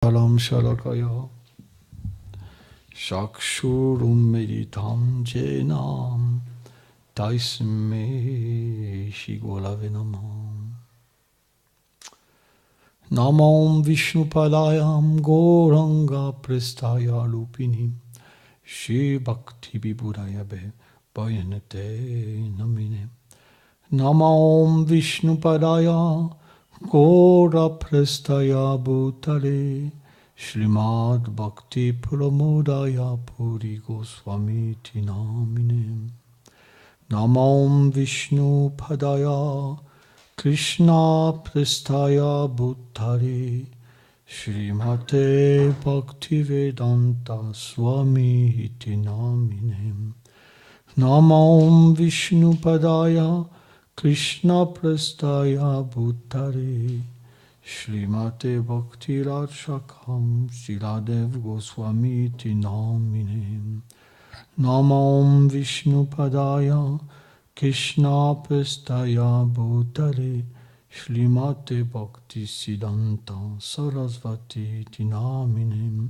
Alam Shalakaya Shakshurum Meditam Jenam Taisme Shigolave Namam Namam Vishnupadayam Goranga Prestaya Lupinim Shri Bhakti Vibhudaya Bhayanate Namine Namam Vishnupadaya Gora Prestaya Bhutale Srimad Bhakti Pramodaya Puri Goswami Namine Namam Vishnu Padaya Krishna Prestaya Bhutale Srimate Bhakti Vedanta Swami Namine Namam Vishnu Padaya Krishna Prestaya Bhutare Srimate Bhakti Rajshakam Shiladev Goswami Namine Namam Vishnu Padaya Krishna Prestaya Bhutare Srimate Bhakti Siddhanta Sarasvati Namine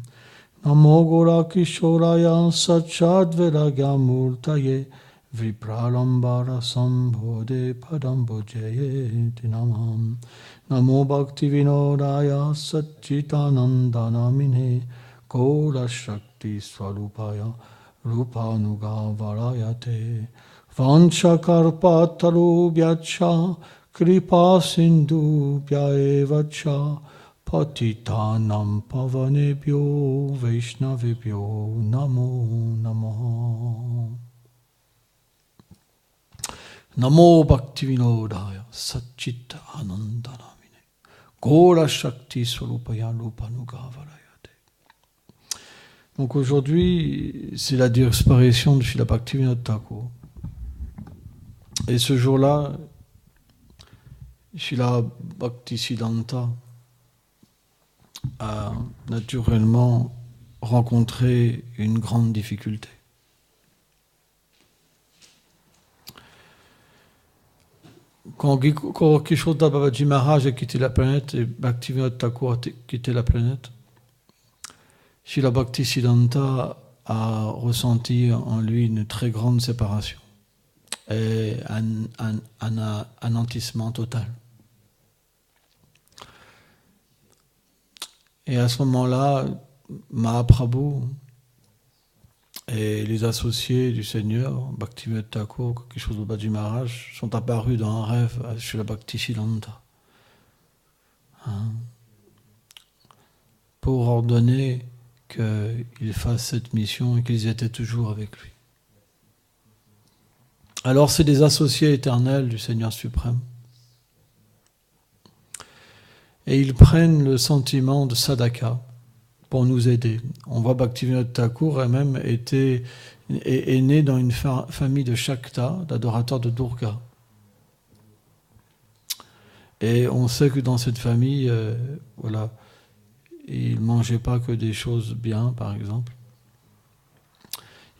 Namo Gora Kishoraya Satchadviraga Murtaye Vipralambara Sambhode Padambojeye Dinamam Namo Bhakti Vinodaya Satchitananda Namine Gaura Shakti Swarupaya Rupanuga Varayate Vanchakarpataru Vyacha Kripa Sindhu Vyaevacha Patitanam Pavanebhyo Vaishnavibhyo Namo Namo Namo Bhaktivinodaya Satchita Ananda Namine Gaura Shakti Swarupaya Rupanuga Varayate. Donc aujourd'hui, c'est la disparition de Srila Bhaktivinoda Thakur. Et ce jour-là, Srila Bhaktisiddhanta a naturellement rencontré une grande difficulté. Quand Kishore Babaji Maharaj a quitté la planète et Bhaktivinoda Thakur a quitté la planète, Srila Bhaktisiddhanta a ressenti en lui une très grande séparation et un anéantissement total. Et à ce moment-là, Mahaprabhu et les associés du Seigneur, Bhaktivinoda Thakur, Kishore Babaji Maharaj, sont apparus dans un rêve chez la Bhaktisiddhanta pour ordonner qu'il fasse cette mission et qu'ils étaient toujours avec lui. Alors c'est des associés éternels du Seigneur suprême. Et ils prennent le sentiment de sadhaka pour nous aider. On voit Bhaktivinoda Thakur elle-même est né dans une famille de Shakta, d'adorateurs de Durga. Et on sait que dans cette famille, il ne mangeait pas que des choses bien, par exemple.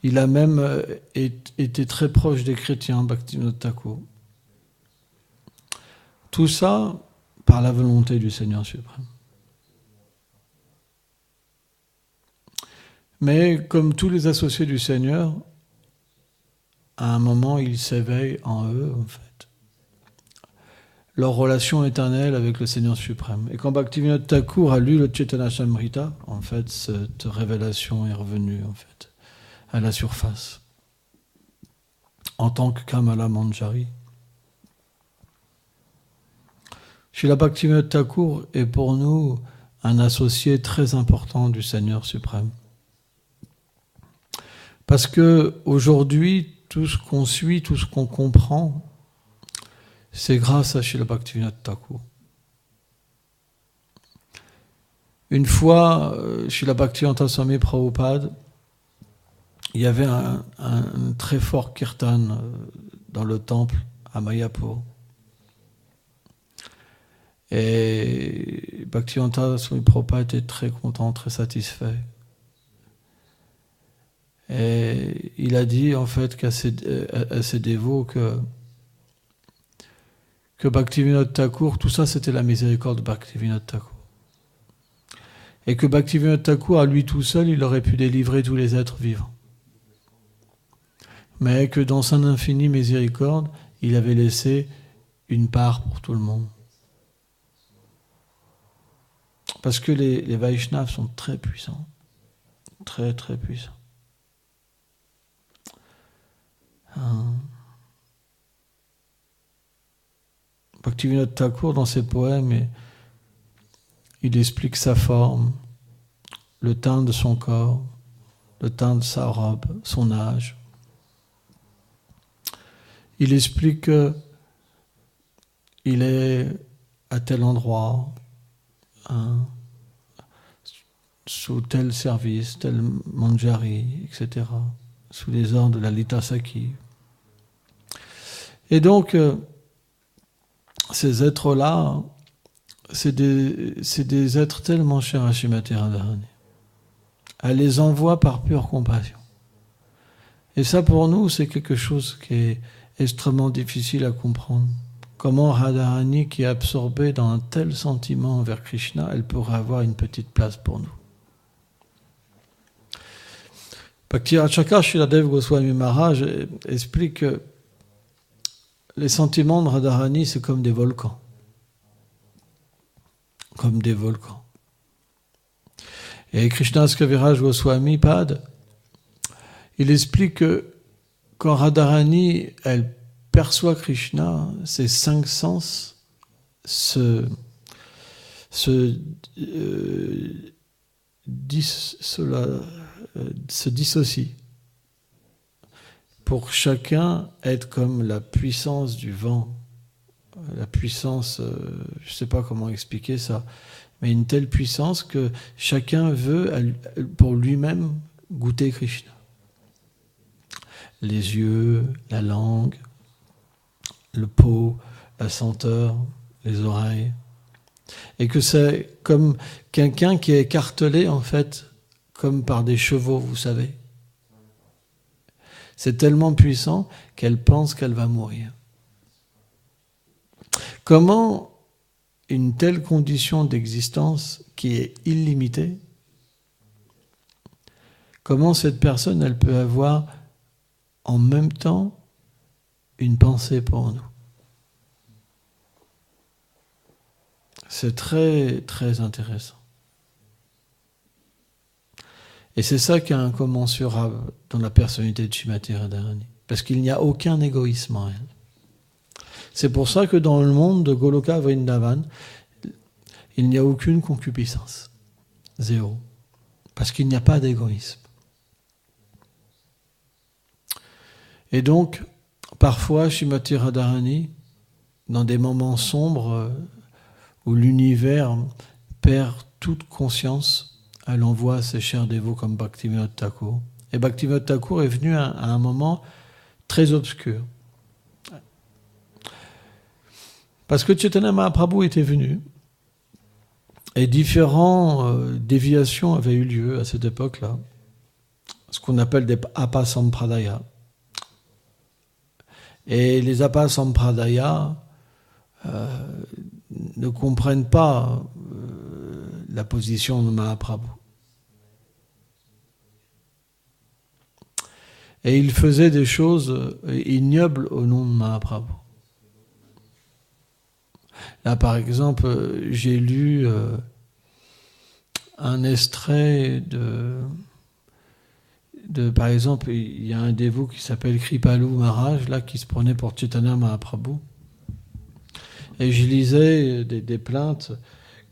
Il a même été très proche des chrétiens, Bhaktivinoda Thakur. Tout ça par la volonté du Seigneur suprême. Mais comme tous les associés du Seigneur, à un moment, ils s'éveillent en eux, en fait, leur relation éternelle avec le Seigneur suprême. Et quand Bhaktivinoda Thakur a lu le Chaitanya Chamrita, en fait, cette révélation est revenue, en fait, à la surface, en tant que Kamala Manjari. Srila Bhaktivinoda Thakur est pour nous un associé très important du Seigneur suprême. Parce que aujourd'hui, tout ce qu'on suit, tout ce qu'on comprend, c'est grâce à Srila Bhaktivinoda Thakur. Une fois, Srila Bhaktivedanta Swami Prabhupada, il y avait un très fort kirtan dans le temple à Mayapur. Et Bhaktivedanta Swami Prabhupada était très content, très satisfait. Et il a dit en fait à ses dévots que Bhaktivinoda Thakur, tout ça c'était la miséricorde de Bhaktivinoda Thakur. Et que Bhaktivinoda Thakur, à lui tout seul, il aurait pu délivrer tous les êtres vivants. Mais que dans son infinie miséricorde, il avait laissé une part pour tout le monde. Parce que les Vaishnavas sont très puissants. Très, très puissants. Bhaktivinoda Thakur, dans ses poèmes, il explique sa forme, le teint de son corps, le teint de sa robe, son âge. Il explique qu'il est à tel endroit, sous tel service, tel manjari, etc., sous les ordres de la Lita Sakhi. Et donc, ces êtres-là, c'est des êtres tellement chers à Srimati Radharani. Elle les envoie par pure compassion. Et ça, pour nous, c'est quelque chose qui est extrêmement difficile à comprendre. Comment Radharani, qui est absorbée dans un tel sentiment envers Krishna, elle pourrait avoir une petite place pour nous. Bhakti-Rachaka Shriladev Goswami Maharaj explique que les sentiments de Radharani, c'est comme des volcans. Comme des volcans. Et Krishnas Kaviraj Goswami Pad, il explique que quand Radharani, elle perçoit Krishna, ses 5 sens se dissocient. Pour chacun, être comme la puissance du vent, la puissance, je ne sais pas comment expliquer ça, mais une telle puissance que chacun veut pour lui-même goûter Krishna. Les yeux, la langue, le pot, la senteur, les oreilles. Et que c'est comme quelqu'un qui est écartelé, en fait, comme par des chevaux, vous savez. C'est tellement puissant qu'elle pense qu'elle va mourir. Comment une telle condition d'existence qui est illimitée, comment cette personne, elle peut avoir en même temps une pensée pour nous? C'est très, très intéressant. Et c'est ça qui est incommensurable dans la personnalité de Srimati Radharani. Parce qu'il n'y a aucun égoïsme en elle. C'est pour ça que dans le monde de Goloka Vrindavan, il n'y a aucune concupiscence. Zéro. Parce qu'il n'y a pas d'égoïsme. Et donc, parfois, Srimati Radharani, dans des moments sombres où l'univers perd toute conscience, elle envoie ses chers dévots comme Bhaktivinoda Thakur. Et Bhaktivinoda Thakur est venu à un moment très obscur. Parce que Chaitanya Mahaprabhu était venu, et différentes déviations avaient eu lieu à cette époque-là, ce qu'on appelle des Apasampradaya. Et les Apasampradaya ne comprennent pas la position de Mahaprabhu. Et ils faisaient des choses ignobles au nom de Mahaprabhu. Là, par exemple, j'ai lu un extrait par exemple, il y a un dévot qui s'appelle Kripalu Maharaj, là, qui se prenait pour Chaitanya Mahaprabhu. Et je lisais des plaintes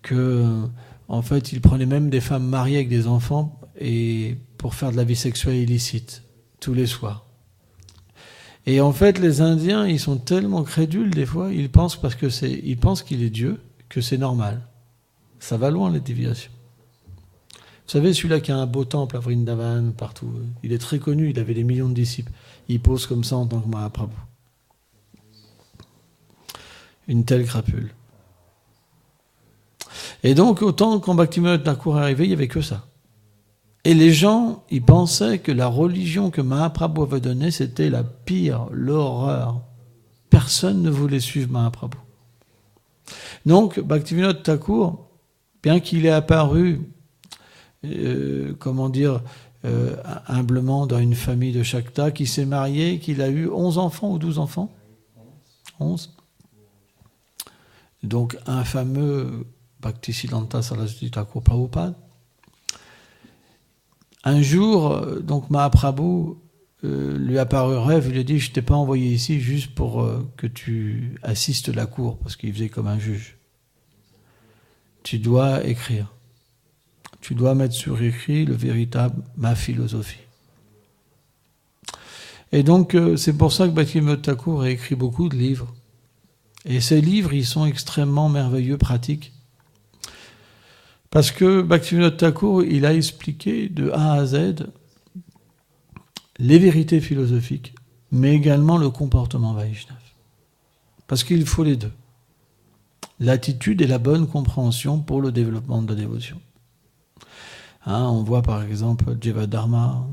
que, en fait, il prenait même des femmes mariées avec des enfants et pour faire de la vie sexuelle illicite, tous les soirs. Et en fait, les Indiens, ils sont tellement crédules des fois, ils pensent qu'il est Dieu, que c'est normal. Ça va loin, les déviations. Vous savez, celui-là qui a un beau temple à Vrindavan, partout, il est très connu, il avait des millions de disciples. Il pose comme ça en tant que Mahaprabhu. Une telle crapule. Et donc, autant quand Bhaktivinoda Thakur est arrivé, il n'y avait que ça. Et les gens, ils pensaient que la religion que Mahaprabhu avait donnée, c'était la pire, l'horreur. Personne ne voulait suivre Mahaprabhu. Donc, Bhaktivinoda Thakur, bien qu'il ait apparu comment dire, humblement dans une famille de Shakta, qui s'est marié, qu'il a eu 11 enfants ou 12 enfants 11. Donc un fameux Bhaktisiddhanta Saraswati Thakur Prabhupada. Un jour, donc Mahaprabhu lui apparut un rêve, il lui a dit « Je t'ai pas envoyé ici juste pour que tu assistes la cour, parce qu'il faisait comme un juge. Tu dois écrire. Tu dois mettre sur écrit le véritable, ma philosophie. » Et donc, c'est pour ça que Bhaktivinoda Thakur a écrit beaucoup de livres. Et ces livres, ils sont extrêmement merveilleux, pratiques. Parce que Bhaktivinoda Thakur, il a expliqué de A à Z les vérités philosophiques, mais également le comportement Vaishnava. Parce qu'il faut les deux. L'attitude et la bonne compréhension pour le développement de la dévotion. On voit par exemple Jivadharma,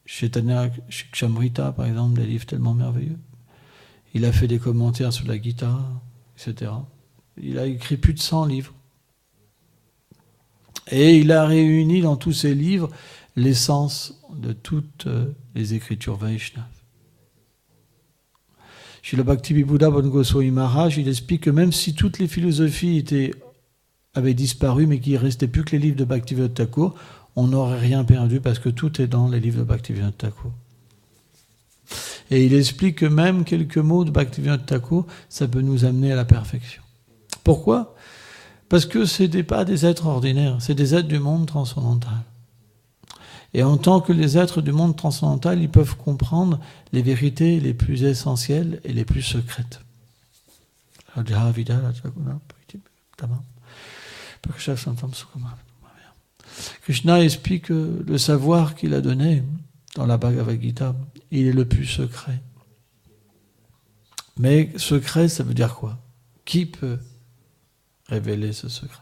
Chaitanya Shikshamrita, par exemple, des livres tellement merveilleux. Il a fait des commentaires sur la Gita, etc. Il a écrit plus de 100 livres. Et il a réuni dans tous ses livres l'essence de toutes les écritures Vaishnava. Chez le Bhakti-Vibhuda Bon Goswami Maharaj, il explique que même si toutes les philosophies avaient disparu, mais qu'il ne restait plus que les livres de Bhaktivinoda Thakur, on n'aurait rien perdu parce que tout est dans les livres de Bhaktivinoda Thakur. Et il explique que même quelques mots de Bhaktivinoda Thakur, ça peut nous amener à la perfection. Pourquoi ? Parce que ce n'est pas des êtres ordinaires, c'est des êtres du monde transcendantal. Et en tant que les êtres du monde transcendantal, ils peuvent comprendre les vérités les plus essentielles et les plus secrètes. Krishna explique que le savoir qu'il a donné dans la Bhagavad Gita, il est le plus secret. Mais secret, ça veut dire quoi ? Qui peut révéler ce secret ?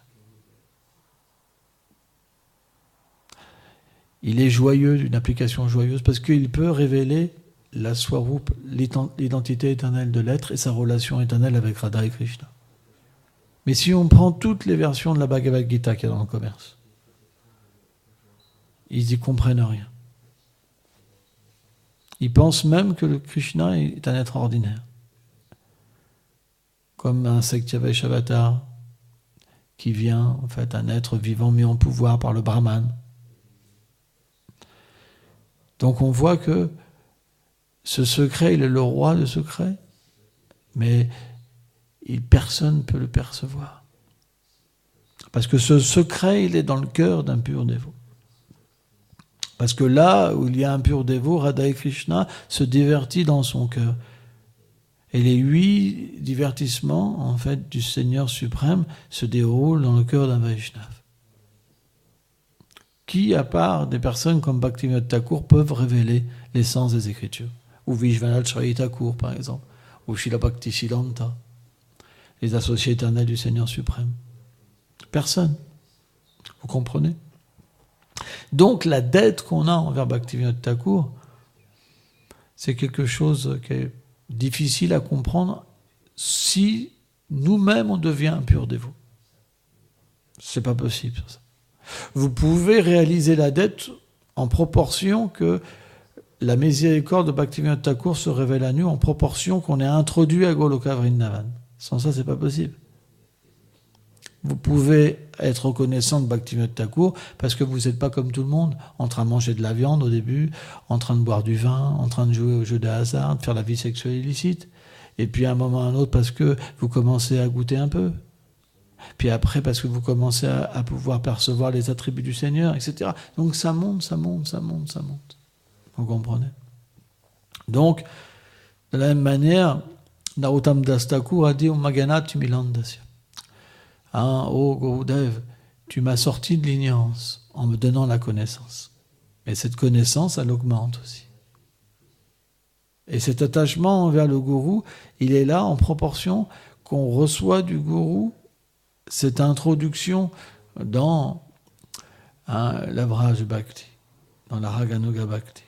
Il est joyeux, d'une application joyeuse, parce qu'il peut révéler la Swarup, l'identité éternelle de l'être et sa relation éternelle avec Radha et Krishna. Mais si on prend toutes les versions de la Bhagavad Gita qu'il y a dans le commerce, ils n'y comprennent rien. Ils pensent même que le Krishna est un être ordinaire. Comme un Sakyavaishavatar qui vient, en fait, un être vivant mis en pouvoir par le Brahman. Donc on voit que ce secret, il est le roi de secret, mais personne ne peut le percevoir. Parce que ce secret, il est dans le cœur d'un pur dévot. Parce que là où il y a un pur dévot, Radha et Krishna se divertit dans son cœur. Et les 8 divertissements, en fait, du Seigneur suprême se déroulent dans le cœur d'un Vaishnava. Qui, à part des personnes comme Bhaktivinoda Thakur, peuvent révéler l'essence des Écritures. Ou Vishwanath Chakravarti Thakur, par exemple. Ou Srila Bhaktisiddhanta. Les associés éternels du Seigneur suprême. Personne. Vous comprenez ? Donc la dette qu'on a envers Bhaktivinoda Thakur, c'est quelque chose qui est difficile à comprendre si nous-mêmes on devient un pur dévot. C'est pas possible ça. Vous pouvez réaliser la dette en proportion que la miséricorde de Bhaktivinoda Thakur se révèle à nous, en proportion qu'on est introduit à Goloka Vrindavan. Sans ça, c'est pas possible. Vous pouvez être reconnaissant de Bhaktivinoda Thakur parce que vous n'êtes pas comme tout le monde, en train de manger de la viande au début, en train de boire du vin, en train de jouer au jeu de hasard, de faire la vie sexuelle illicite. Et puis à un moment ou à un autre, parce que vous commencez à goûter un peu. Puis après, parce que vous commencez à pouvoir percevoir les attributs du Seigneur, etc. Donc ça monte, ça monte, ça monte, ça monte. Vous comprenez ? Donc, de la même manière, Narottam Das Thakur a dit « Magana Tumilandasya ». Oh Gurudev, tu m'as sorti de l'ignorance en me donnant la connaissance. Et cette connaissance, elle augmente aussi. Et cet attachement envers le gourou, il est là en proportion qu'on reçoit du gourou cette introduction dans la Vraj Bhakti, dans la Raganuga Bhakti.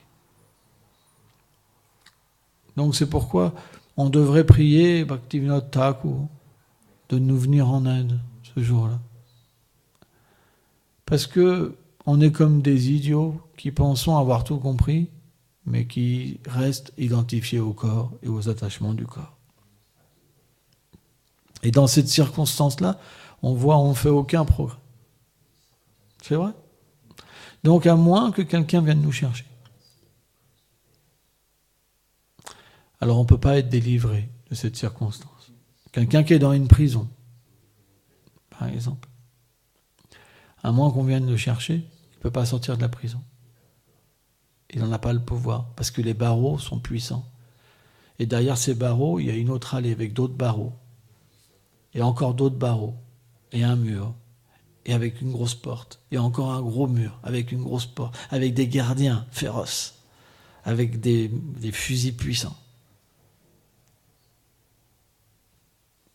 Donc c'est pourquoi on devrait prier Bhaktivinoda Thakur de nous venir en aide ce jour-là. Parce que on est comme des idiots qui pensons avoir tout compris, mais qui restent identifiés au corps et aux attachements du corps. Et dans cette circonstance-là, on voit on ne fait aucun progrès. C'est vrai ? Donc à moins que quelqu'un vienne nous chercher. Alors on ne peut pas être délivré de cette circonstance. Quelqu'un qui est dans une prison, par exemple, à moins qu'on vienne le chercher, il ne peut pas sortir de la prison. Il n'en a pas le pouvoir, parce que les barreaux sont puissants. Et derrière ces barreaux, il y a une autre allée avec d'autres barreaux. Et encore d'autres barreaux. Et un mur. Et avec une grosse porte. Et encore un gros mur, avec une grosse porte. Avec des gardiens féroces. Avec des fusils puissants.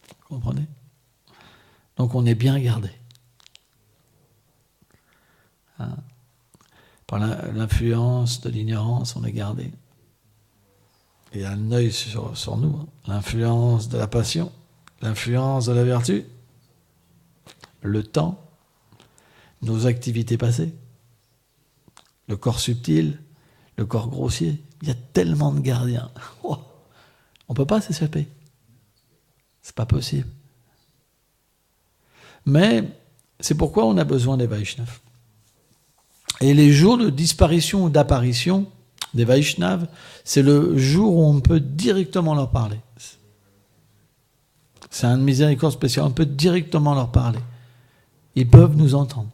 Vous comprenez ? Donc on est bien gardé. Hein ? Par l'influence de l'ignorance, on est gardé. Il y a un œil sur nous. Hein. L'influence de la passion, l'influence de la vertu, le temps, nos activités passées, le corps subtil, le corps grossier. Il y a tellement de gardiens. Oh, on ne peut pas s'échapper. C'est pas possible. Mais c'est pourquoi on a besoin des Vaishnavas. Et les jours de disparition ou d'apparition des Vaishnavas, c'est le jour où on peut directement leur parler. C'est un miséricorde spécial, on peut directement leur parler. Ils peuvent nous entendre.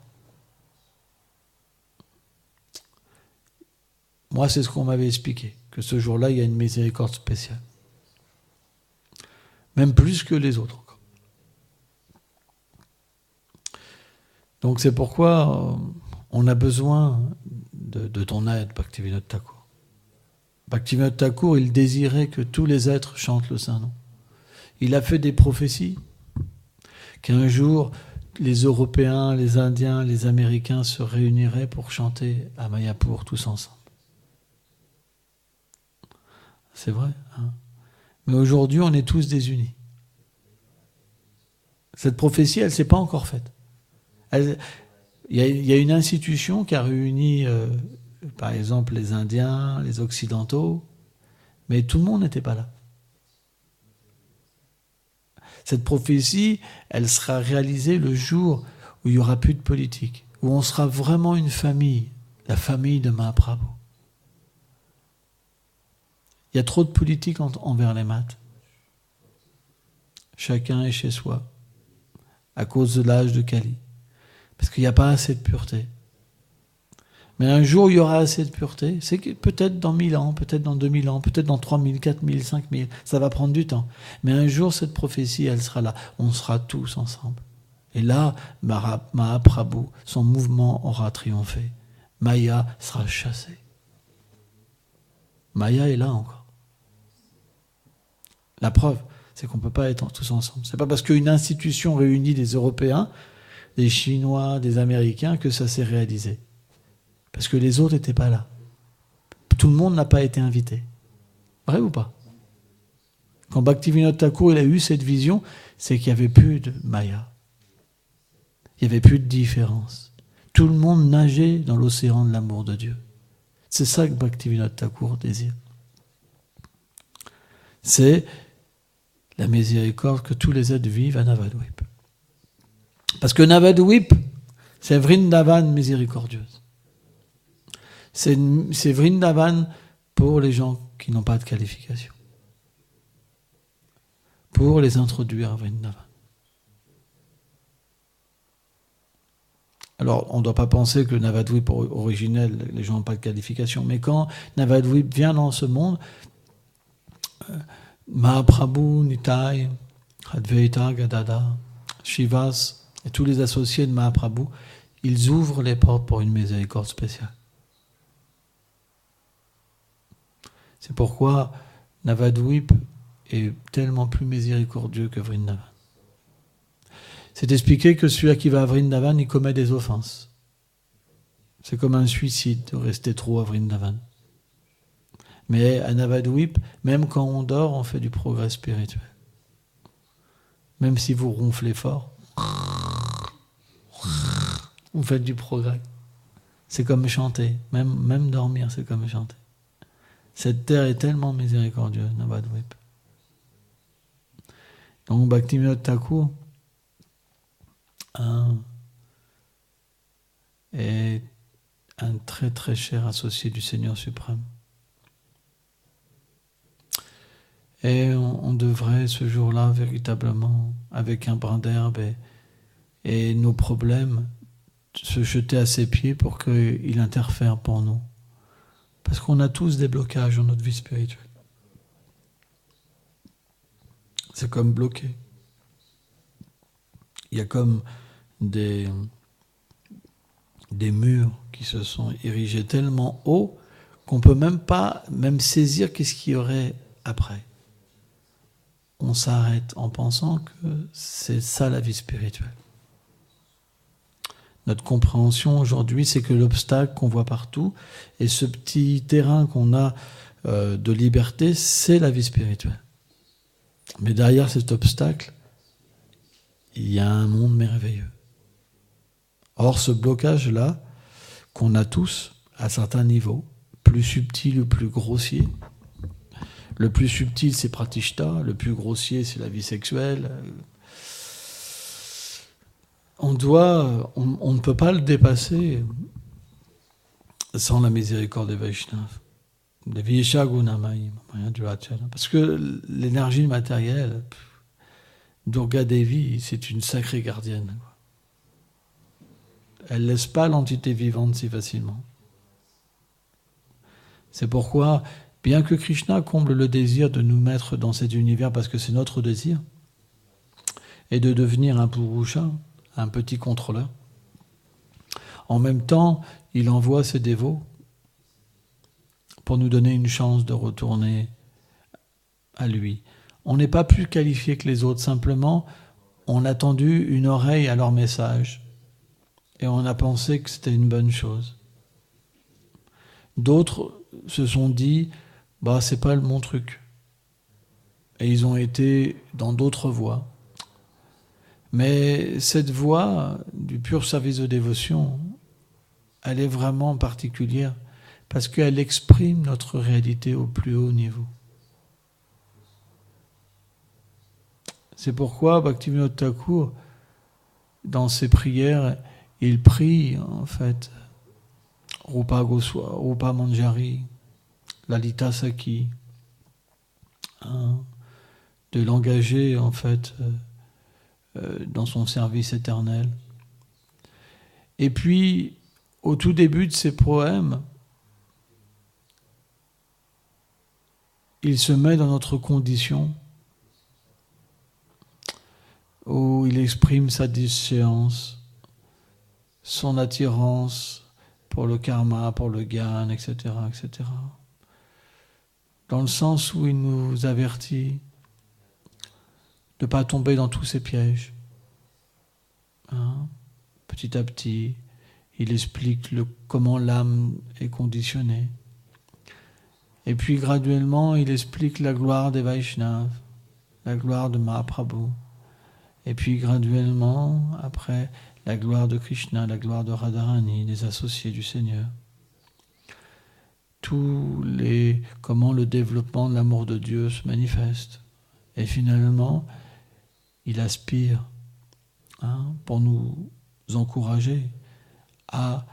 Moi, c'est ce qu'on m'avait expliqué, que ce jour-là, il y a une miséricorde spéciale. Même plus que les autres encore. Donc c'est pourquoi on a besoin de ton aide, Bhaktivinoda Thakur. Bhaktivinoda Thakur, il désirait que tous les êtres chantent le Saint-Nom. Il a fait des prophéties qu'un jour, les Européens, les Indiens, les Américains se réuniraient pour chanter à Mayapur tous ensemble. C'est vrai, hein ? Mais aujourd'hui, on est tous désunis. Cette prophétie, elle ne s'est pas encore faite. Il y a une institution qui a réuni, par exemple, les Indiens, les Occidentaux, mais tout le monde n'était pas là. Cette prophétie, elle sera réalisée le jour où il n'y aura plus de politique, où on sera vraiment une famille, la famille de Mahaprabhu. Il y a trop de politique envers les maths. Chacun est chez soi, à cause de l'âge de Kali. Parce qu'il n'y a pas assez de pureté. Mais un jour, il y aura assez de pureté. C'est que peut-être dans 1000 ans, peut-être dans 2000 ans, peut-être dans 3000, 4000, 5000. Ça va prendre du temps. Mais un jour, cette prophétie, elle sera là. On sera tous ensemble. Et là, Mahaprabhu, son mouvement aura triomphé. Maya sera chassée. Maya est là encore. La preuve, c'est qu'on ne peut pas être tous ensemble. C'est pas parce qu'une institution réunit des Européens, des Chinois, des Américains, que ça s'est réalisé. Parce que les autres n'étaient pas là. Tout le monde n'a pas été invité. Vrai ou pas ? Quand Bhaktivinoda Thakur il a eu cette vision, c'est qu'il n'y avait plus de Maya. Il n'y avait plus de différence. Tout le monde nageait dans l'océan de l'amour de Dieu. C'est ça que Bhaktivinoda Thakur désire. C'est la miséricorde que tous les êtres vivent à Navadvip. Parce que Navadvip, c'est Vrindavan miséricordieuse. C'est Vrindavan pour les gens qui n'ont pas de qualification. Pour les introduire à Vrindavan. Alors, on ne doit pas penser que Navadvip originel, les gens n'ont pas de qualification. Mais quand Navadvip vient dans ce monde, Mahaprabhu, Nitai, Advaita, Gadada, Shivas et tous les associés de Mahaprabhu, ils ouvrent les portes pour une miséricorde spéciale. C'est pourquoi Navadvip est tellement plus miséricordieux que Vrindavan. C'est expliqué que celui qui va à Vrindavan, il commet des offenses. C'est comme un suicide de rester trop à Vrindavan. Mais à Navadvip, même quand on dort, on fait du progrès spirituel. Même si vous ronflez fort. vous faites du progrès. C'est comme chanter, même dormir, c'est comme chanter. Cette terre est tellement miséricordieuse, Navadvip. Donc Bhaktivinoda Thakur est un très très cher associé du Seigneur suprême. Et on devrait ce jour-là véritablement, avec un brin d'herbe et nos problèmes, se jeter à ses pieds pour qu'il interfère pour nous. Parce qu'on a tous des blocages dans notre vie spirituelle. C'est comme bloqué. Il y a comme des murs qui se sont érigés tellement haut qu'on ne peut même pas saisir qu'est-ce qu'il y aurait après. On s'arrête en pensant que c'est ça la vie spirituelle. Notre compréhension aujourd'hui, c'est que l'obstacle qu'on voit partout et ce petit terrain qu'on a de liberté, c'est la vie spirituelle. Mais derrière cet obstacle, il y a un monde merveilleux. Or, ce blocage-là, qu'on a tous à certains niveaux, plus subtil ou plus grossier, le plus subtil, c'est pratishta, le plus grossier, c'est la vie sexuelle. On ne peut pas le dépasser sans la miséricorde des Vaishnavas. Parce que l'énergie matérielle, Durga Devi, c'est une sacrée gardienne. Elle ne laisse pas l'entité vivante si facilement. C'est pourquoi, bien que Krishna comble le désir de nous mettre dans cet univers, parce que c'est notre désir, et de devenir un Purusha, un petit contrôleur, en même temps, il envoie ses dévots pour nous donner une chance de retourner à lui. On n'est pas plus qualifié que les autres, simplement, on a tendu une oreille à leur message et on a pensé que c'était une bonne chose. D'autres se sont dit, c'est pas mon truc. Et ils ont été dans d'autres voies. Mais cette voie du pur service de dévotion, elle est vraiment particulière parce qu'elle exprime notre réalité au plus haut niveau. C'est pourquoi Bhaktivinoda Thakur, dans ses prières, il prie en fait Rupa Goswami, Rupa Manjari, Lalita Sakhi, de l'engager en fait dans son service éternel. Et puis, au tout début de ses poèmes, il se met dans notre condition où il exprime sa déchéance, son attirance pour le karma, pour le gyan, etc., etc. Dans le sens où il nous avertit de ne pas tomber dans tous ces pièges. Petit à petit, il explique comment l'âme est conditionnée. Et puis graduellement, il explique la gloire des Vaishnavas, la gloire de Mahaprabhu. Et puis graduellement, après, la gloire de Krishna, la gloire de Radharani, des associés du Seigneur. Comment le développement de l'amour de Dieu se manifeste. Et finalement, il aspire pour nous encourager à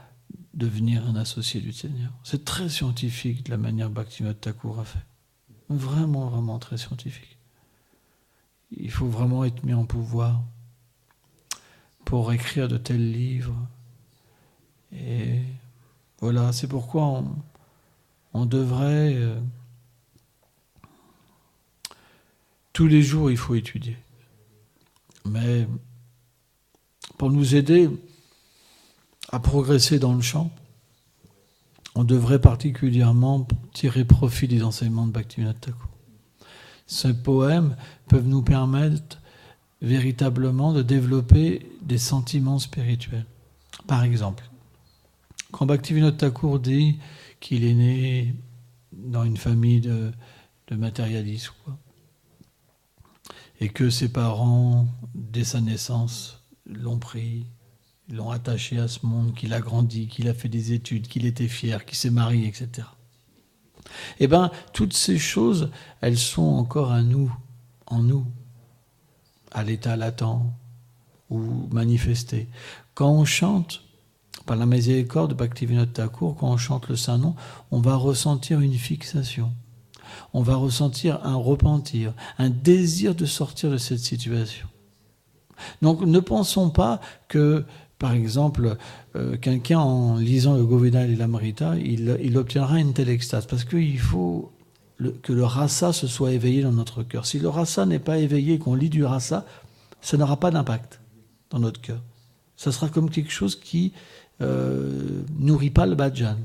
devenir un associé du Seigneur. C'est très scientifique de la manière Bhaktivinoda Thakur a fait. Vraiment, vraiment très scientifique. Il faut vraiment être mis en pouvoir pour écrire de tels livres. Et voilà, c'est pourquoi on devrait... tous les jours, il faut étudier. Mais pour nous aider à progresser dans le champ, on devrait particulièrement tirer profit des enseignements de Bhaktivinoda Thakur. Ces poèmes peuvent nous permettre véritablement de développer des sentiments spirituels. Par exemple, quand Bhaktivinoda Thakur dit qu'il est né dans une famille de matérialistes, et que ses parents, dès sa naissance, l'ont pris Ils l'ont attaché à ce monde, qu'il a grandi, qu'il a fait des études, qu'il était fier, qu'il s'est marié, etc. Eh bien, toutes ces choses, elles sont encore à nous, en nous, à l'état latent ou manifesté. Quand on chante, par la miséricorde de Bhaktivinoda Thakur, quand on chante le Saint-Nom, on va ressentir une fixation. On va ressentir un repentir, un désir de sortir de cette situation. Donc ne pensons pas que, par exemple, quelqu'un en lisant le Govinda et l'Amrita, il obtiendra une telle extase. Parce qu'il faut que le rasa se soit éveillé dans notre cœur. Si le rasa n'est pas éveillé, qu'on lit du rasa, ça n'aura pas d'impact dans notre cœur. Ça sera comme quelque chose qui nourrit pas le bhajan.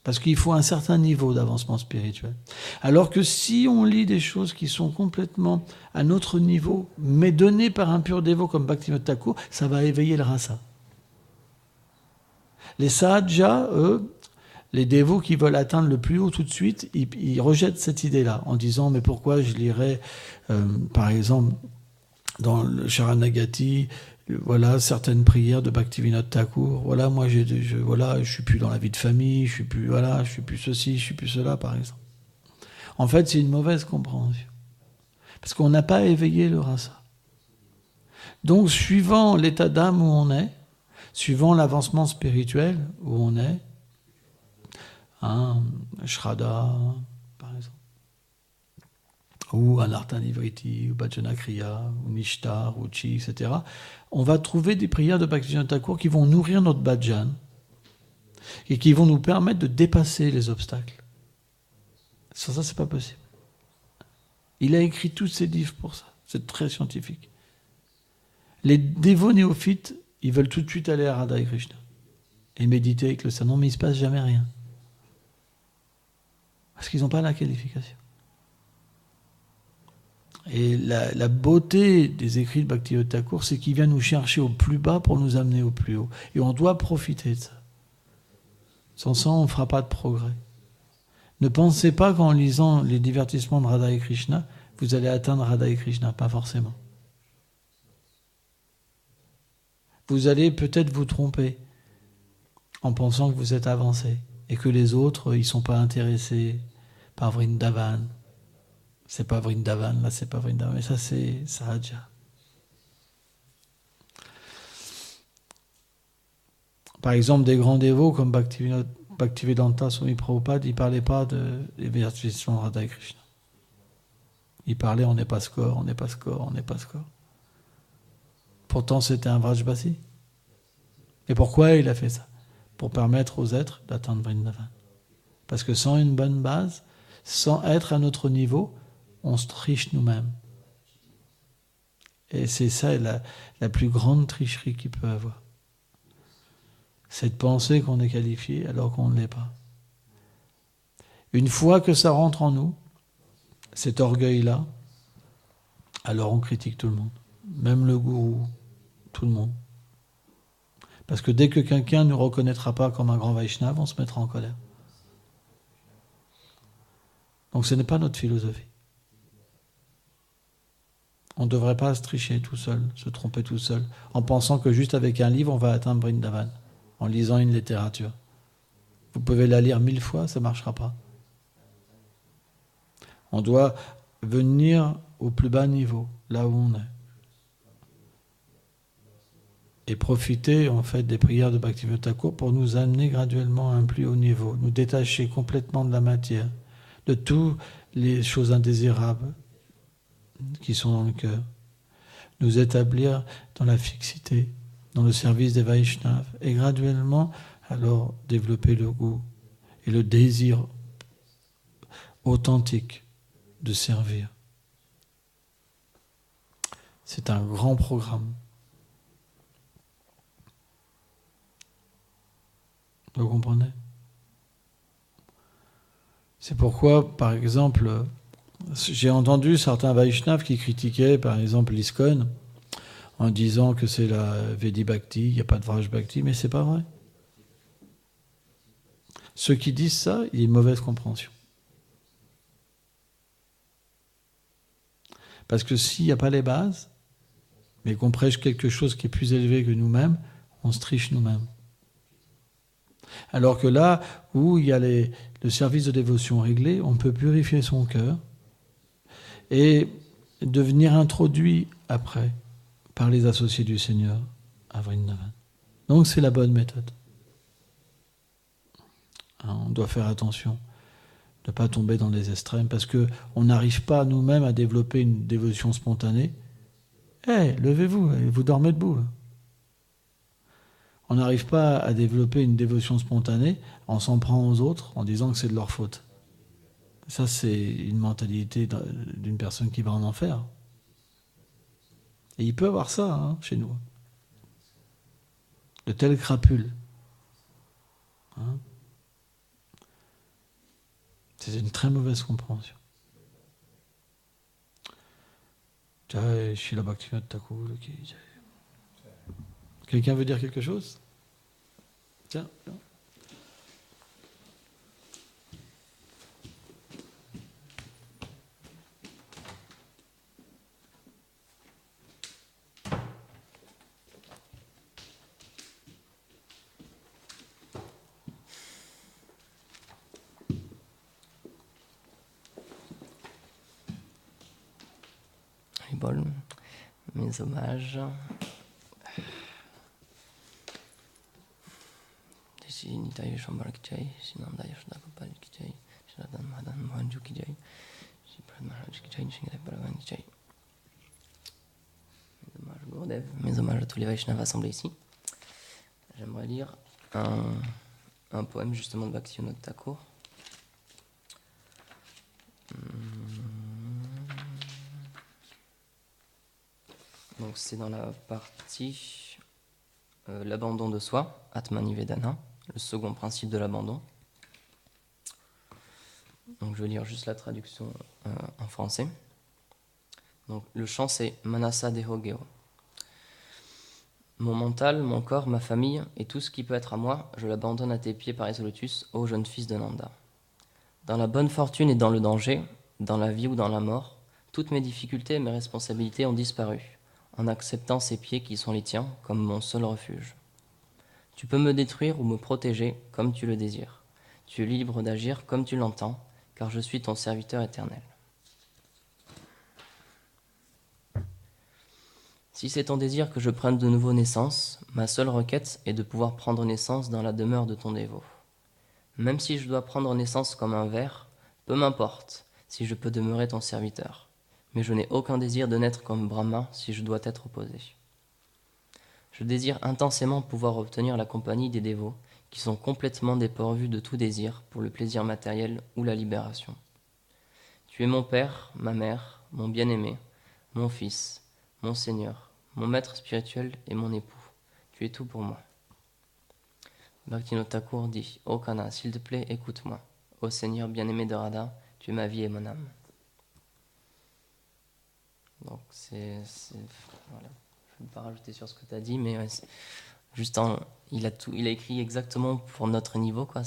Parce qu'il faut un certain niveau d'avancement spirituel. Alors que si on lit des choses qui sont complètement à notre niveau, mais données par un pur dévot comme Bhaktivinoda Thakur, ça va éveiller le rasa. Les sadhjas, eux, les dévots qui veulent atteindre le plus haut tout de suite, ils rejettent cette idée-là en disant « mais pourquoi je lirais, par exemple, dans le Sharanagati, voilà certaines prières de Bhaktivinoda Thakur. Voilà, moi, je suis plus dans la vie de famille, je suis plus ceci, je suis plus cela, par exemple. En fait, c'est une mauvaise compréhension, parce qu'on n'a pas éveillé le rasa. Donc, suivant l'état d'âme où on est, suivant l'avancement spirituel où on est, Shraddha, par exemple, ou Anartha-Nivriti, ou Bhajanakriya, ou Nishtar, ou Chi, etc., on va trouver des prières de Bhaktivinoda Thakur qui vont nourrir notre bhajan et qui vont nous permettre de dépasser les obstacles. Sans ça, c'est pas possible. Il a écrit tous ses livres pour ça. C'est très scientifique. Les dévots néophytes, ils veulent tout de suite aller à Radha et Krishna et méditer avec le Saint-Nom, mais il ne se passe jamais rien. Parce qu'ils n'ont pas la qualification. Et la beauté des écrits de Bhaktivinoda Thakur, c'est qu'il vient nous chercher au plus bas pour nous amener au plus haut. Et on doit profiter de ça. Sans ça, on ne fera pas de progrès. Ne pensez pas qu'en lisant les divertissements de Radha et Krishna, vous allez atteindre Radha et Krishna. Pas forcément. Vous allez peut-être vous tromper en pensant que vous êtes avancé et que les autres, ils ne sont pas intéressés par Vrindavan. C'est pas Vrindavan, là c'est pas Vrindavan, mais ça c'est Sahaja. Par exemple, des grands dévots comme Bhaktivedanta Swami Prabhupada, il ne parlait pas des vertus de Radha et Krishna. Il parlait on n'est pas score, on n'est pas score, on n'est pas score. Pourtant c'était un Vrajbasi. Et pourquoi il a fait ça? Pour permettre aux êtres d'atteindre Vrindavan. Parce que sans une bonne base, sans être à notre niveau, on se triche nous-mêmes. Et c'est ça la plus grande tricherie qu'il peut avoir. C'est de penser qu'on est qualifié alors qu'on ne l'est pas. Une fois que ça rentre en nous, cet orgueil-là, alors on critique tout le monde. Même le gourou, tout le monde. Parce que dès que quelqu'un ne nous reconnaîtra pas comme un grand Vaishnava, on se mettra en colère. Donc ce n'est pas notre philosophie. On ne devrait pas se tricher tout seul, se tromper tout seul, en pensant que juste avec un livre, on va atteindre Vrindavan, en lisant une littérature. Vous pouvez la lire 1000 fois, ça ne marchera pas. On doit venir au plus bas niveau, là où on est. Et profiter en fait des prières de Bhaktivinoda Thakur pour nous amener graduellement à un plus haut niveau, nous détacher complètement de la matière, de toutes les choses indésirables qui sont dans le cœur, nous établir dans la fixité, dans le service des Vaishnavas, et graduellement alors développer le goût et le désir authentique de servir. C'est un grand programme. Vous comprenez? C'est pourquoi, par exemple, j'ai entendu certains Vaishnavas qui critiquaient, par exemple, l'ISKCON, en disant que c'est la Vedi Bhakti, il n'y a pas de Vraj Bhakti, mais c'est pas vrai. Ceux qui disent ça, il y a une mauvaise compréhension. Parce que s'il n'y a pas les bases, mais qu'on prêche quelque chose qui est plus élevé que nous-mêmes, on se triche nous-mêmes. Alors que là où il y a le service de dévotion réglé, on peut purifier son cœur et devenir introduit après par les associés du Seigneur à Vrindavan. Donc c'est la bonne méthode. On doit faire attention de ne pas tomber dans les extrêmes parce qu'on n'arrive pas nous-mêmes à développer une dévotion spontanée. Levez-vous, vous dormez debout. On n'arrive pas à développer une dévotion spontanée en s'en prend aux autres en disant que c'est de leur faute. Ça, c'est une mentalité d'une personne qui va en enfer. Et il peut avoir ça chez nous. De telles crapules. C'est une très mauvaise compréhension. Jai Srila Bhaktivinoda Thakur qui Jai. Quelqu'un veut dire quelque chose? Tiens. Bol, mes hommages. Desi Nitayo Shambhala Kijai, Sinandaya Shadakopal Kijai, Shradan Madan Mohanju Kijai, Shiprad Maharaj Kijai, Shingadeva Balavan Kijai. Mes hommages Gurudev, mes hommages à tous les Vaishnavas assemblés ici. J'aimerais lire un poème justement de Bhaktivinoda Thakur. Donc c'est dans la partie l'abandon de soi, Atmanivedana, le second principe de l'abandon. Donc je vais lire juste la traduction en français. Donc le chant c'est Manasa Deho Geo. Mon mental, mon corps, ma famille et tout ce qui peut être à moi, je l'abandonne à tes pieds par Lotus, ô jeune fils de Nanda. Dans la bonne fortune et dans le danger, dans la vie ou dans la mort, toutes mes difficultés et mes responsabilités ont disparu, en acceptant ces pieds qui sont les tiens comme mon seul refuge. Tu peux me détruire ou me protéger comme tu le désires. Tu es libre d'agir comme tu l'entends, car je suis ton serviteur éternel. Si c'est ton désir que je prenne de nouveau naissance, ma seule requête est de pouvoir prendre naissance dans la demeure de ton dévot. Même si je dois prendre naissance comme un ver, peu m'importe si je peux demeurer ton serviteur. Mais je n'ai aucun désir de naître comme Brahma si je dois t'être opposé. Je désire intensément pouvoir obtenir la compagnie des dévots qui sont complètement dépourvus de tout désir pour le plaisir matériel ou la libération. Tu es mon père, ma mère, mon bien-aimé, mon fils, mon Seigneur, mon maître spirituel et mon époux. Tu es tout pour moi. Bhaktivinoda Thakur dit: Ô Kana, s'il te plaît, écoute-moi. Ô Seigneur bien-aimé de Radha, tu es ma vie et mon âme. Donc voilà. Je ne vais pas rajouter sur ce que tu as dit, mais ouais, il a écrit exactement pour notre niveau, quoi.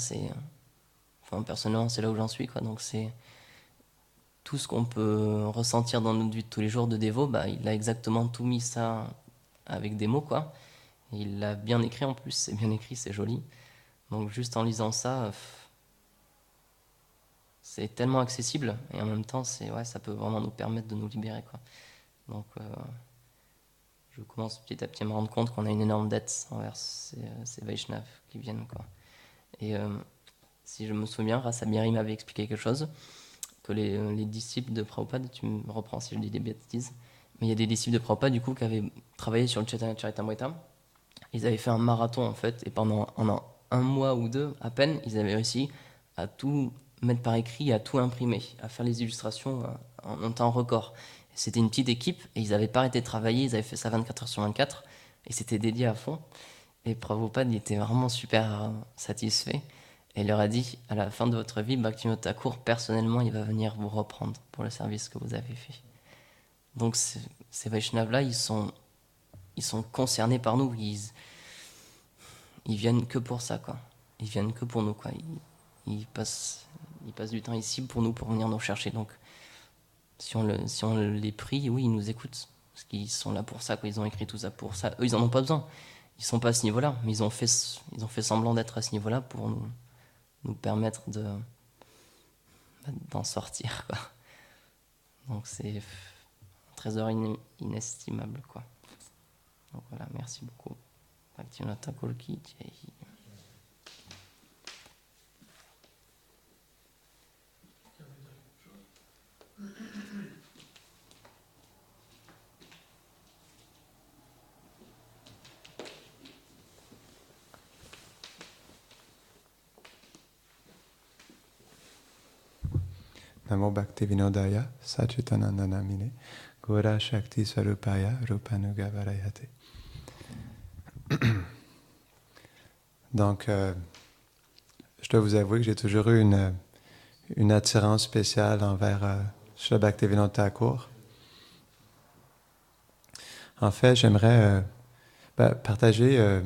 Personnellement, c'est là où j'en suis, quoi. Donc c'est tout ce qu'on peut ressentir dans notre vie de tous les jours de dévot, il a exactement tout mis ça avec des mots, quoi. Et il l'a bien écrit en plus, c'est bien écrit, c'est joli. Donc juste en lisant ça, c'est tellement accessible et en même temps, ça peut vraiment nous permettre de nous libérer, quoi. Donc je commence petit à petit à me rendre compte qu'on a une énorme dette envers ces Vaishnavas qui viennent, quoi. Et si je me souviens, Rasabiri m'avait expliqué quelque chose, que les disciples de Prabhupada, tu me reprends si je dis des bêtises, mais il y a des disciples de Prabhupada du coup qui avaient travaillé sur le Chaitanya Charitamrita. Ils avaient fait un marathon en fait, et pendant un mois ou deux à peine, ils avaient réussi à tout mettre par écrit, à tout imprimer, à faire les illustrations en un temps record. Et c'était une petite équipe et ils n'avaient pas arrêté de travailler, ils avaient fait ça 24 heures sur 24 et c'était dédié à fond. Et Prabhupada il était vraiment super satisfait et il leur a dit: à la fin de votre vie, Bhaktivinoda Thakur personnellement il va venir vous reprendre pour le service que vous avez fait. Donc ces Vaishnavas là ils sont concernés par nous, ils viennent que pour ça, quoi. Ils viennent que pour nous, quoi. Ils passent du temps ici pour nous, pour venir nous chercher. Donc si on les prie, oui, ils nous écoutent. Parce qu'ils sont là pour ça, quoi. Ils ont écrit tout ça pour ça. Eux, ils en ont pas besoin. Ils sont pas à ce niveau-là, mais ils ont fait semblant d'être à ce niveau-là pour nous permettre d'en sortir, quoi. Donc c'est un trésor inestimable, quoi. Donc voilà, merci beaucoup. Bhaktivinoda Thakur ki jai. Namo Bhaktivinodaya Sachitananda Namine Gora Shakti Swarupaya Rupanuga Varayate. Donc, je dois vous avouer que j'ai toujours eu une attirance spéciale envers Srila Bhaktivinoda Thakur. En fait, j'aimerais partager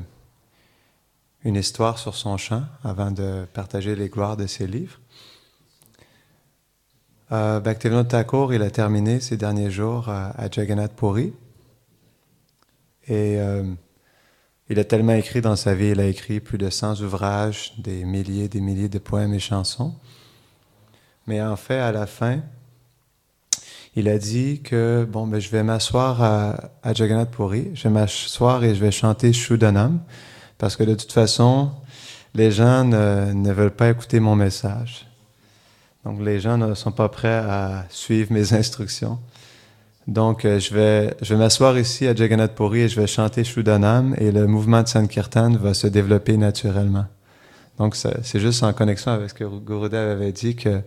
une histoire sur son chant avant de partager les gloires de ses livres. Bhaktivinoda Thakur, il a terminé ses derniers jours à Jagannath Puri. Et il a tellement écrit dans sa vie, il a écrit plus de 100 ouvrages, des milliers de poèmes et chansons. Mais en fait, à la fin, il a dit que je vais m'asseoir à Jagannath Puri, je vais m'asseoir et je vais chanter Shuddhanam, parce que de toute façon, les gens ne veulent pas écouter mon message. Donc, les gens ne sont pas prêts à suivre mes instructions. Donc, je vais m'asseoir ici à Jagannath Puri et je vais chanter Shuddhanam et le mouvement de Sankirtan va se développer naturellement. Donc, c'est juste en connexion avec ce que Gurudev avait dit que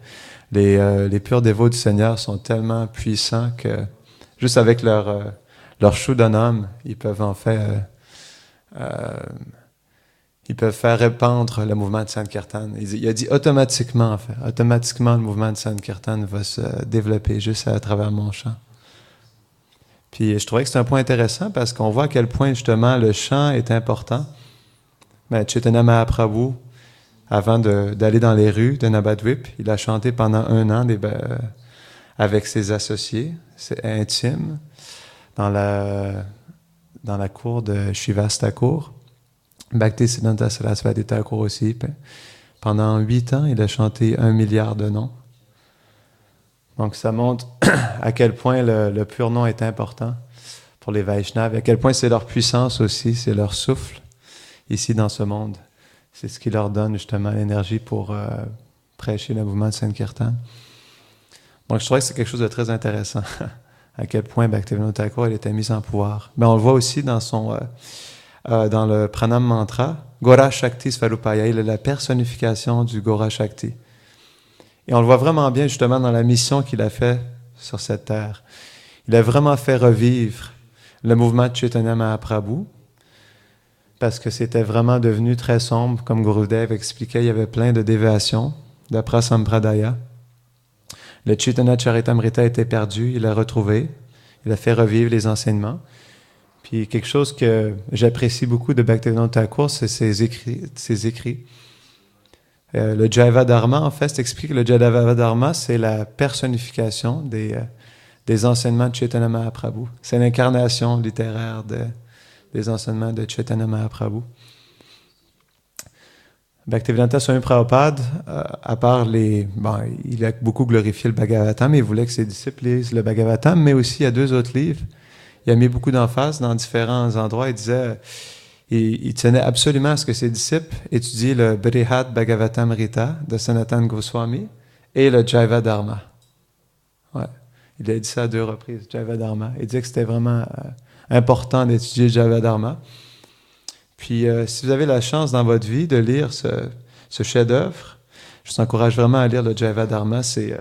les purs dévots du Seigneur sont tellement puissants que juste avec leur Shuddhanam, ils peuvent en fait... ils peuvent faire répandre le mouvement de Sankirtan. Il a dit automatiquement, en fait. Automatiquement, le mouvement de Sankirtan va se développer juste à travers mon chant. Puis je trouvais que c'est un point intéressant parce qu'on voit à quel point, justement, le chant est important. Mais Chaitanya Mahaprabhu, avant d'aller dans les rues de Navadvip, il a chanté pendant 1 an avec ses associés, c'est intime, dans la cour de Srivas Thakur. Bhaktisiddhanta Saraswati Thakur aussi. Pendant 8 ans, il a chanté 1 milliard de noms. Donc ça montre à quel point le pur nom est important pour les Vaishnavas, à quel point c'est leur puissance aussi, c'est leur souffle ici dans ce monde. C'est ce qui leur donne justement l'énergie pour prêcher le mouvement de Sankirtan. Donc je trouvais que c'est quelque chose de très intéressant, à quel point Bhaktivinoda Thakur il était mis en pouvoir. Mais on le voit aussi dans dans le Pranam Mantra, Gora Shakti Svarupaya, il est la personnification du Gora Shakti. Et on le voit vraiment bien justement dans la mission qu'il a fait sur cette terre. Il a vraiment fait revivre le mouvement de Chaitanya Mahaprabhu, parce que c'était vraiment devenu très sombre, comme Gurudev expliquait, il y avait plein de déviations d'après Sampradaya. Le Chaitanya Charitamrita était perdu, il l'a retrouvé, il a fait revivre les enseignements. Puis quelque chose que j'apprécie beaucoup de Bhaktivinoda Thakur, c'est ses écrits. Le Jaiva Dharma, en fait, explique que le Jaiva Dharma, c'est la personnification des enseignements de Chaitanya Mahaprabhu. C'est l'incarnation littéraire des enseignements de Chaitanya Mahaprabhu. Bhaktivedanta Swami Prabhupada, à part il a beaucoup glorifié le Bhagavatam, il voulait que ses disciples lisent le Bhagavatam, mais aussi il y a 2 autres livres. Il a mis beaucoup d'emphase dans différents endroits. Il disait, il tenait absolument à ce que ses disciples étudient le Brihad Bhagavatamrita de Sanatana Goswami et le Jaiva Dharma. Ouais. Il a dit ça à 2 reprises, Jaiva Dharma. Il disait que c'était vraiment important d'étudier Jaiva Dharma. Puis, si vous avez la chance dans votre vie de lire ce chef-d'œuvre, je vous encourage vraiment à lire le Jaiva Dharma. C'est...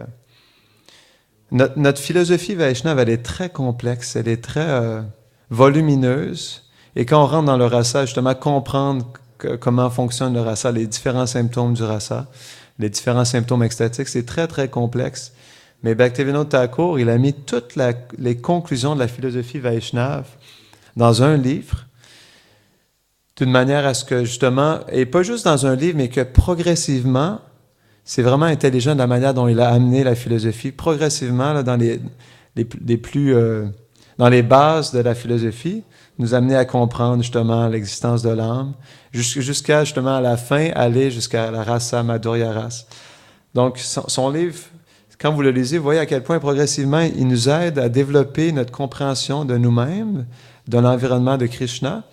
Notre philosophie Vaishnava, elle est très complexe, elle est très volumineuse. Et quand on rentre dans le rasa, justement, comprendre comment fonctionne le rasa, les différents symptômes du rasa, les différents symptômes extatiques, c'est très, très complexe. Mais Bhaktivinoda Thakur, il a mis toutes les conclusions de la philosophie Vaishnava dans un livre, d'une manière à ce que, justement, et pas juste dans un livre, mais que progressivement, c'est vraiment intelligent de la manière dont il a amené la philosophie progressivement là, dans les plus dans les bases de la philosophie, nous amener à comprendre justement l'existence de l'âme, jusqu'à justement à la fin, aller jusqu'à la rasa madhurya ras. Donc, son livre, quand vous le lisez, vous voyez à quel point progressivement, il nous aide à développer notre compréhension de nous-mêmes, de l'environnement de Krishna,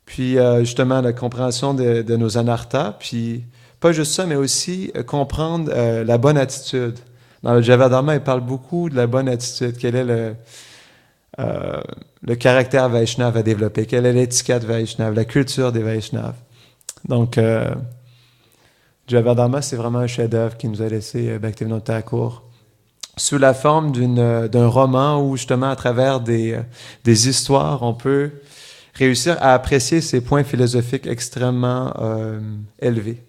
puis justement la compréhension de nos anarthas, puis pas juste ça, mais aussi comprendre la bonne attitude. Dans le Javadharma, il parle beaucoup de la bonne attitude. Quel est le caractère Vaishnava à développer? Quelle est l'étiquette Vaishnava, la culture des Vaishnavas? Donc, Javadharma, c'est vraiment un chef-d'œuvre qui nous a laissé Bhaktivinoda Thakur sous la forme d'un roman où, justement, à travers des histoires, on peut réussir à apprécier ces points philosophiques extrêmement élevés.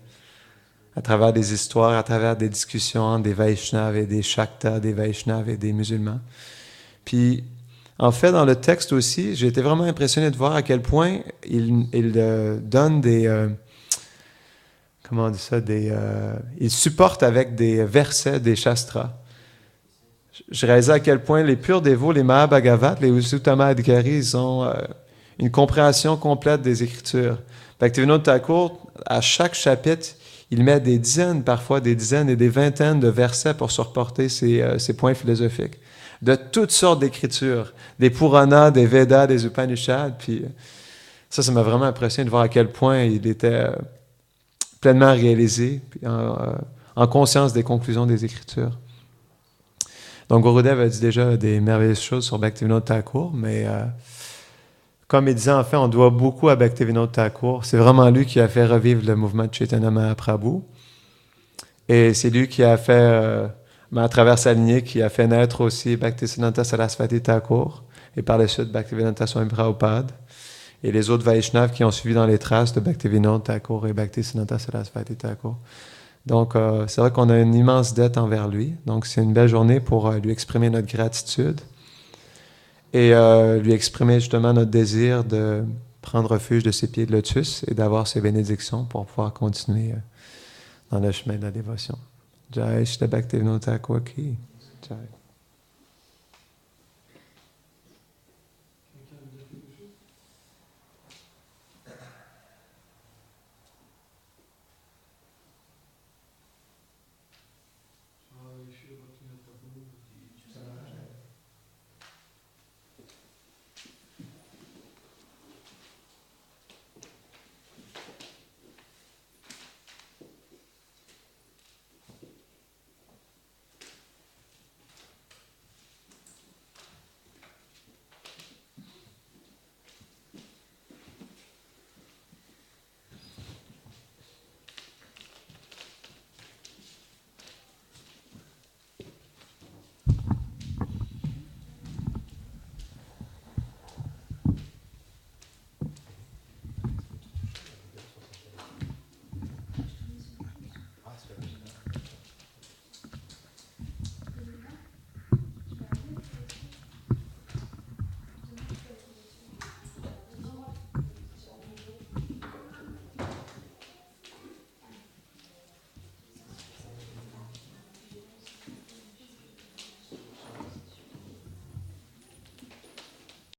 À travers des histoires, à travers des discussions des Vaishnavas et des Shaktas, des Vaishnavas et des musulmans. Puis, en fait, dans le texte aussi, j'ai été vraiment impressionné de voir à quel point il donne des... comment on dit ça? Il supporte avec des versets des Shastras. Je réalisais à quel point les purs dévots, les Mahabhagavat, les Uttama Adhikari, ils ont une compréhension complète des Écritures. Bhaktivinoda Thakur, à chaque chapitre, il met des dizaines, parfois des dizaines et des vingtaines de versets pour se reporter ces points philosophiques. De toutes sortes d'écritures, des Puranas, des Védas, des Upanishads. Puis ça m'a vraiment impressionné de voir à quel point il était pleinement réalisé, puis en conscience des conclusions des Écritures. Donc Gurudev a dit déjà des merveilleuses choses sur Bhaktivinoda Thakur, mais comme il disait, en fait, on doit beaucoup à Bhaktivinoda Thakur. C'est vraiment lui qui a fait revivre le mouvement de Chaitanya Mahaprabhu. Et c'est lui qui a fait, à travers sa lignée, qui a fait naître aussi Bhaktisiddhanta Sarasvati Thakur, et par la suite Bhaktivedanta Swami Prabhupada, et les autres Vaishnavas qui ont suivi dans les traces de Bhaktivinoda Thakur et Bhaktisiddhanta Sarasvati Thakur. Donc, c'est vrai qu'on a une immense dette envers lui. Donc, c'est une belle journée pour lui exprimer notre gratitude et lui exprimer justement notre désir de prendre refuge de ses pieds de lotus et d'avoir ses bénédictions pour pouvoir continuer dans le chemin de la dévotion. Jai Shri Bhaktivinoda Thakur ki Jai.